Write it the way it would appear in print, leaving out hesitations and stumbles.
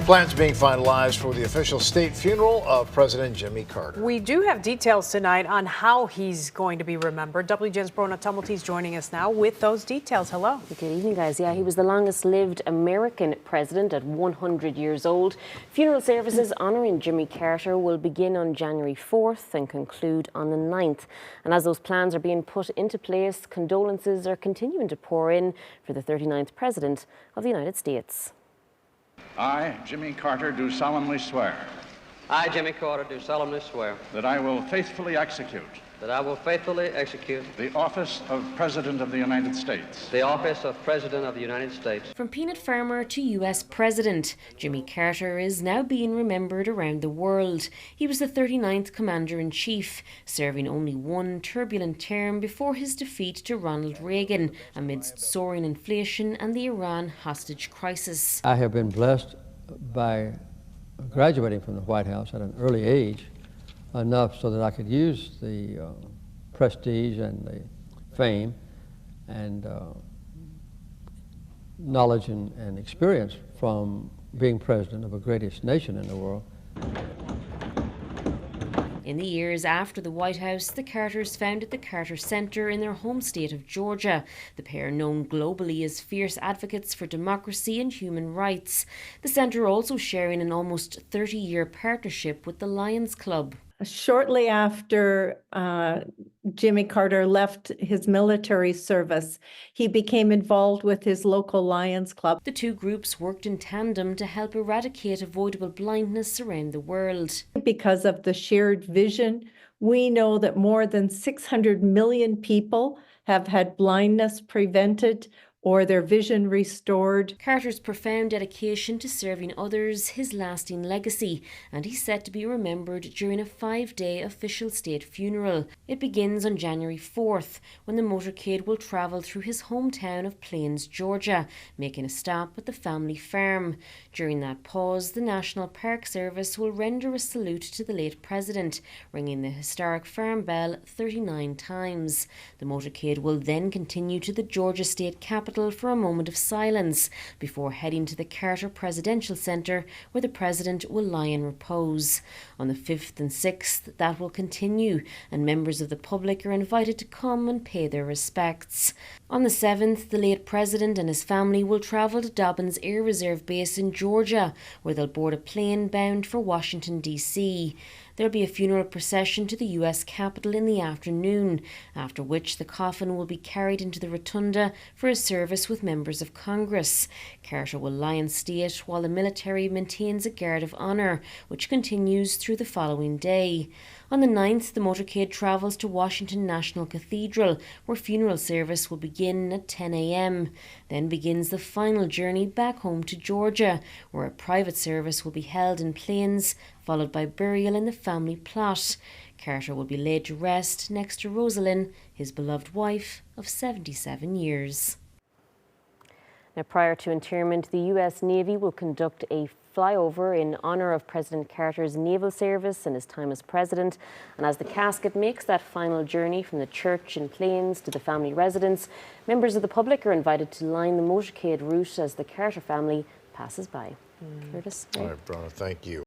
Plans being finalized for the official state funeral of President Jimmy Carter. We do have details tonight on how he's going to be remembered. WGN's Brona Tumulty's joining us now with those details. Hello. Good evening, guys. Yeah, he was the longest-lived American president at 100 years old. Funeral services honouring Jimmy Carter will begin on January 4th and conclude on the 9th. And as those plans are being put into place, condolences are continuing to pour in for the 39th president of the United States. I, Jimmy Carter, do solemnly swear. I, Jimmy Carter, do solemnly swear. That I will faithfully execute. That I will faithfully execute. The office of President of the United States. The office of President of the United States. From peanut farmer to US President, Jimmy Carter is now being remembered around the world. He was the 39th Commander-in-Chief, serving only one turbulent term before his defeat to Ronald Reagan amidst soaring inflation and the Iran hostage crisis. I have been blessed by graduating from the White House at an early age, enough so that I could use the prestige and the fame and knowledge and experience from being president of the greatest nation in the world. In the years after the White House, the Carters founded the Carter Center in their home state of Georgia, the pair known globally as fierce advocates for democracy and human rights. The center also sharing an almost 30-year partnership with the Lions Club. Shortly after Jimmy Carter left his military service, he became involved with his local Lions Club. The two groups worked in tandem to help eradicate avoidable blindness around the world. Because of the shared vision, we know that more than 600 million people have had blindness prevented or their vision restored. Carter's profound dedication to serving others, his lasting legacy, and he's set to be remembered during a 5-day official state funeral. It begins on January 4th, when the motorcade will travel through his hometown of Plains, Georgia, making a stop at the family farm. During that pause, the National Park Service will render a salute to the late president, ringing the historic farm bell 39 times. The motorcade will then continue to the Georgia State Capitol for a moment of silence before heading to the Carter Presidential Center, where the president will lie in repose. On the 5th and 6th, that will continue, and members of the public are invited to come and pay their respects. On the 7th, the late president and his family will travel to Dobbins Air Reserve Base in Georgia, where they'll board a plane bound for Washington, D.C. There'll be a funeral procession to the US Capitol in the afternoon, after which the coffin will be carried into the rotunda for a service with members of Congress. Carter will lie in state while the military maintains a guard of honour, which continues through the following day. On the 9th, the motorcade travels to Washington National Cathedral, where funeral service will begin at 10 a.m. Then begins the final journey back home to Georgia, where a private service will be held in Plains, followed by burial in the family plot. Carter will be laid to rest next to Rosalind, his beloved wife of 77 years. Now, prior to interment, the US Navy will conduct a flyover in honour of President Carter's naval service and his time as president. And as the casket makes that final journey from the church in Plains to the family residence, members of the public are invited to line the motorcade route as the Carter family passes by. Curtis? All right, Brona, thank you.